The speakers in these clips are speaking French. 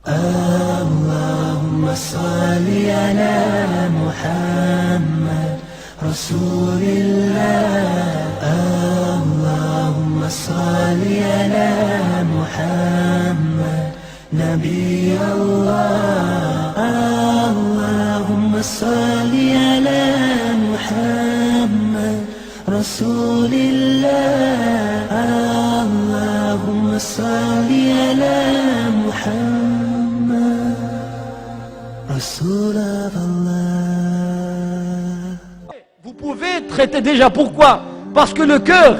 اللهم صل على محمد رسول الله اللهم صل على محمد نبي الله اللهم صل على محمد رسول الله اللهم صل على محمد رسول الله. Vous pouvez traiter déjà. Pourquoi? Parce que le cœur,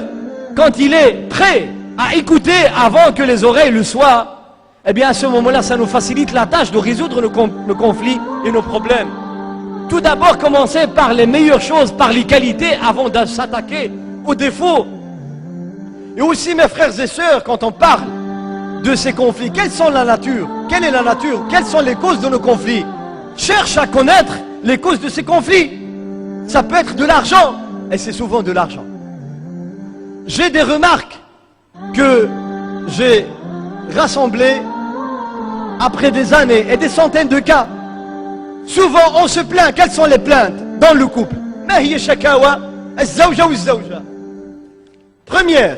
quand il est prêt à écouter avant que les oreilles le soient, eh bien à ce moment-là, ça nous facilite la tâche de résoudre nos conflits et nos problèmes. Tout d'abord, commencer par les meilleures choses, par les qualités, avant de s'attaquer aux défauts. Et aussi, mes frères et sœurs, quand on parle de ces conflits, quelle est la nature? Quelle est la nature? Quelles sont les causes de nos conflits? Cherche à connaître les causes de ces conflits. Ça peut être de l'argent, et c'est souvent de l'argent. J'ai des remarques que j'ai rassemblées après des années et des centaines de cas. Souvent on se plaint. Quelles sont les plaintes dans le couple? Première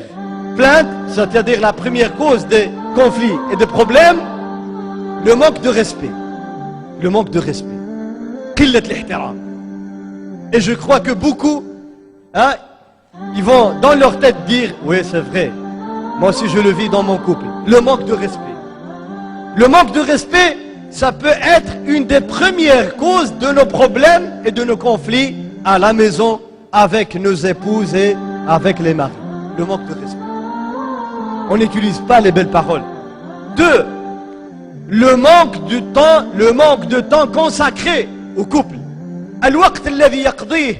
plainte, c'est-à-dire la première cause des conflits et des problèmes, le manque de respect. Le manque de respect. Et je crois que beaucoup, ils vont dans leur tête dire, oui c'est vrai, moi aussi je le vis dans mon couple. Le manque de respect. Le manque de respect, ça peut être une des premières causes de nos problèmes et de nos conflits à la maison avec nos épouses et avec les maris. Le manque de respect. On n'utilise pas les belles paroles. 2. Le manque de temps consacré au couple. الوقت الذي يقضيه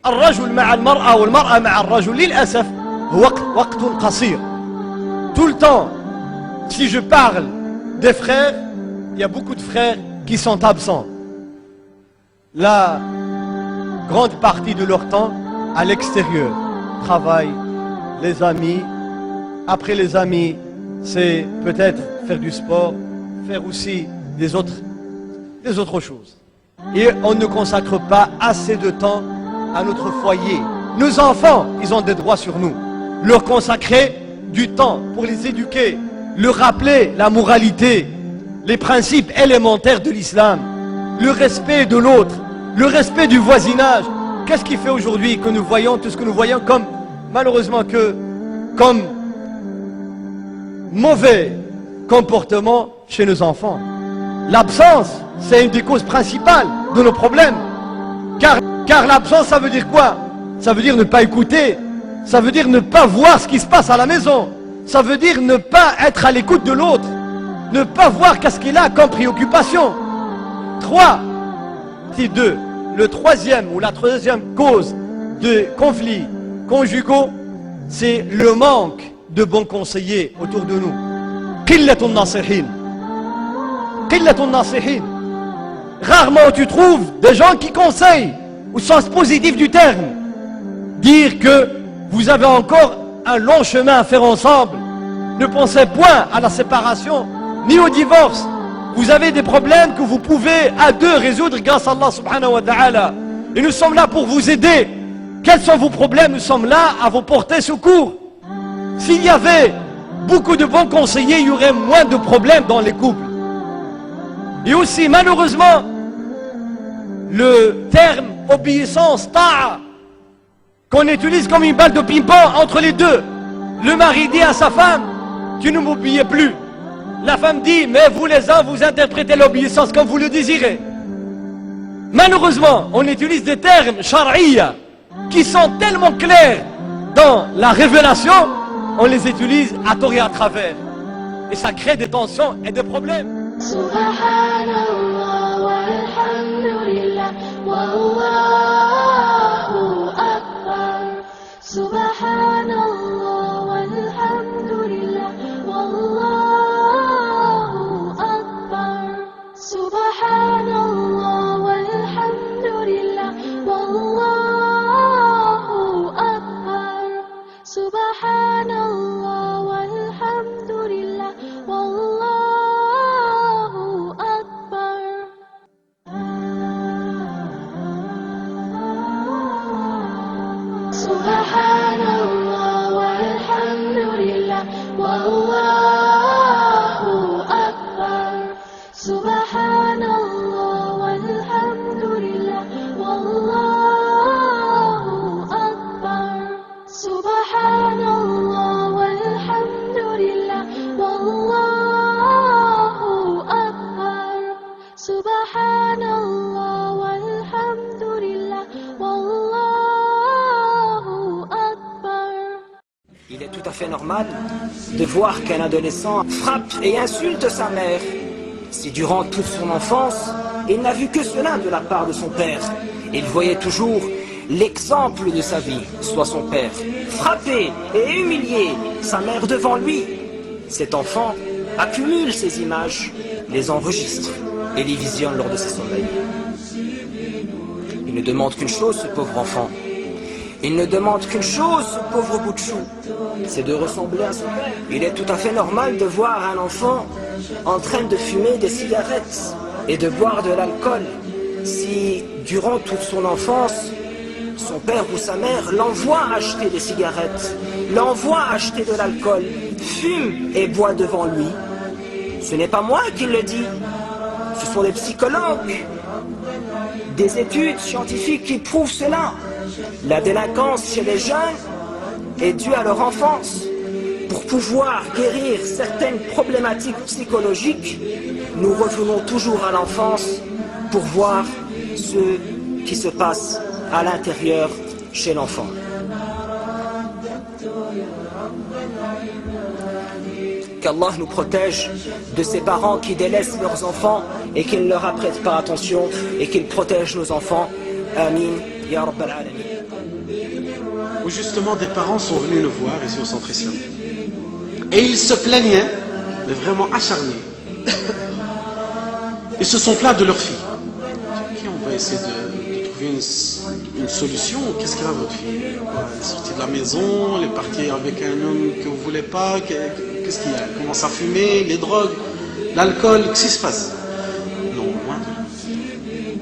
الرجل مع المرأة والمرأة مع الرجل للأسف هو وقت قصير. Tout le temps, si je parle des frères, il y a beaucoup de frères qui sont absents. La grande partie de leur temps à l'extérieur. Travail, les amis. Après les amis, c'est peut-être faire du sport, faire aussi des autres choses. Et on ne consacre pas assez de temps à notre foyer. Nos enfants, ils ont des droits sur nous. Leur consacrer du temps pour les éduquer, leur rappeler la moralité, les principes élémentaires de l'islam, le respect de l'autre, le respect du voisinage. Qu'est-ce qui fait aujourd'hui que nous voyons tout ce que nous voyons comme, malheureusement, comme mauvais comportement chez nos enfants? L'absence, c'est une des causes principales de nos problèmes. Car l'absence, ça veut dire quoi? Ça veut dire ne pas écouter. Ça veut dire ne pas voir ce qui se passe à la maison. Ça veut dire ne pas être à l'écoute de l'autre. Ne pas voir qu'est-ce qu'il a comme préoccupation. 3. Petit 2. Le troisième ou la troisième cause de conflits conjugaux, c'est le manque de bons conseillers autour de nous. Qillatun nasihin. Qillatun nasihin. Rarement tu trouves des gens qui conseillent, au sens positif du terme. Dire que vous avez encore un long chemin à faire ensemble. Ne pensez point à la séparation, ni au divorce. Vous avez des problèmes que vous pouvez à deux résoudre grâce à Allah subhanahu wa ta'ala. Et nous sommes là pour vous aider. Quels sont vos problèmes? Nous sommes là à vous porter secours. S'il y avait beaucoup de bons conseillers, il y aurait moins de problèmes dans les couples. Et aussi, malheureusement, le terme obéissance, ta'a, qu'on utilise comme une balle de ping-pong entre les deux. Le mari dit à sa femme, tu ne m'obéis plus. La femme dit, mais vous les uns, vous interprétez l'obéissance comme vous le désirez. Malheureusement, on utilise des termes shar'iyya qui sont tellement clairs dans la révélation, on les utilise à tort et à travers. Et ça crée des tensions et des problèmes. Subhanallah walhamdulillah wallahu akbar. Subhanallah walhamdulillah wallahu akbar. Subhanallah walhamdulillah wallahu akbar. Subhanallah walhamdulillah wallahu والله أكبر سبحان الله والحمد لله والله أكبر سبحان الله والحمد لله والله أكبر سبحان الله والحمد لله والله أكبر. Il est tout à fait normal de voir qu'un adolescent frappe et insulte sa mère si durant toute son enfance, il n'a vu que cela de la part de son père. Il voyait toujours l'exemple de sa vie, soit son père, frapper et humilier sa mère devant lui. Cet enfant accumule ces images, les enregistre et les visionne lors de ses sommeils. Il ne demande qu'une chose, ce pauvre enfant. Il ne demande qu'une chose, ce pauvre bout de chou, c'est de ressembler à son père. Il est tout à fait normal de voir un enfant en train de fumer des cigarettes et de boire de l'alcool si, durant toute son enfance, son père ou sa mère l'envoie acheter des cigarettes, l'envoie acheter de l'alcool, fume et boit devant lui. Ce n'est pas moi qui le dis, ce sont des psychologues, des études scientifiques qui prouvent cela. La délinquance chez les jeunes est due à leur enfance. Pour pouvoir guérir certaines problématiques psychologiques, nous revenons toujours à l'enfance pour voir ce qui se passe à l'intérieur chez l'enfant. Qu'Allah nous protège de ces parents qui délaissent leurs enfants et qui ne leur apprêtent pas attention et qu'ils protègent nos enfants. Amin. Ya Rabbal Alamin. Où justement des parents sont venus le voir ici au centre islamique. Et ils se plaignaient, mais vraiment acharnés. Ils se sont plaints de leur fille. Ok, on va essayer de trouver une solution. Qu'est-ce qu'elle a votre fille? Elle est sortie de la maison, elle est partie avec un homme que vous ne voulez pas. Qu'est-ce qu'il y a? Elle commence à fumer, les drogues, l'alcool, qu'est-ce qui se passe? Non, loin de là.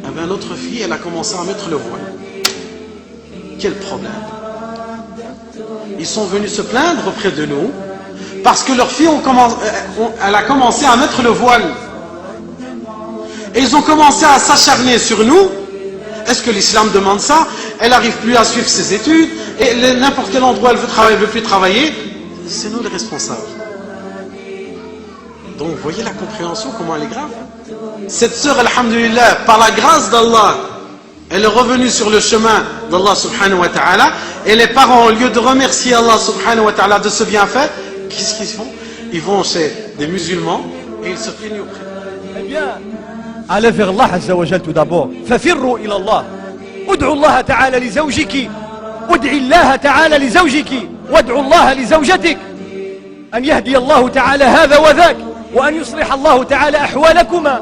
Eh bien, notre fille, elle a commencé à mettre le voile. Quel problème? Ils sont venus se plaindre auprès de nous parce que leur fille elle a commencé à mettre le voile. Et ils ont commencé à s'acharner sur nous. Est-ce que l'islam demande ça? Elle n'arrive plus à suivre ses études et n'importe quel endroit elle veut travailler, elle ne veut plus travailler. C'est nous les responsables. Donc vous voyez la compréhension, comment elle est grave. Cette sœur, alhamdulillah, par la grâce d'Allah, elle est revenue sur le chemin d'Allah subhanahu wa ta'ala, et les parents, au lieu de remercier Allah subhanahu wa ta'ala de ce bienfait, qu'est-ce qu'ils font? Ils vont chez des musulmans et ils se plaignent auprès. Eh bien, allez vers Allah Azza wa Jal tout d'abord. ففروا إلى الله. ادعوا الله تعالى لزوجك. ادعي الله تعالى لزوجك. وادعوا الله لزوجتك. أن يهدي الله تعالى هذا وذاك. وأن يصلح الله تعالى أحوالكما.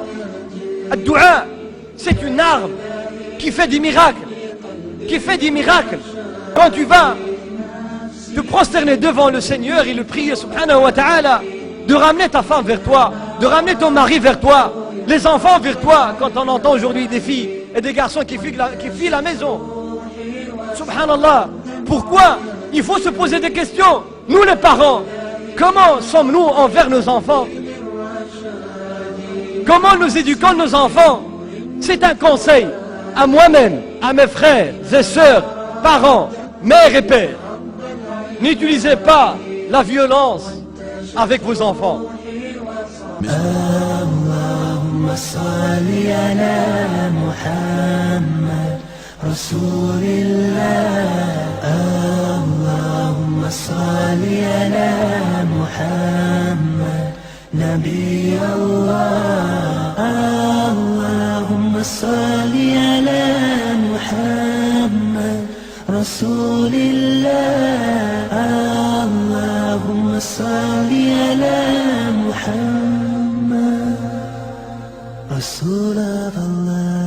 الدعاء, c'est une arme qui fait des miracles. Qui fait des miracles. Quand tu vas te prosterner devant le Seigneur et le prier subhanahu wa ta'ala, de ramener ta femme vers toi, de ramener ton mari vers toi, les enfants vers toi, quand on entend aujourd'hui des filles et des garçons qui fuient la maison. Subhanallah. Pourquoi? Il faut se poser des questions. Nous les parents, comment sommes-nous envers nos enfants? Comment nous éduquons nos enfants? C'est un conseil à moi-même, à mes frères et sœurs, parents, mères et pères. N'utilisez pas la violence avec vos enfants. اللهم صل على محمد رسول الله اللهم صل على محمد نبي الله اللهم صل على محمد رسول الله اللهم صل على محمد رسول الله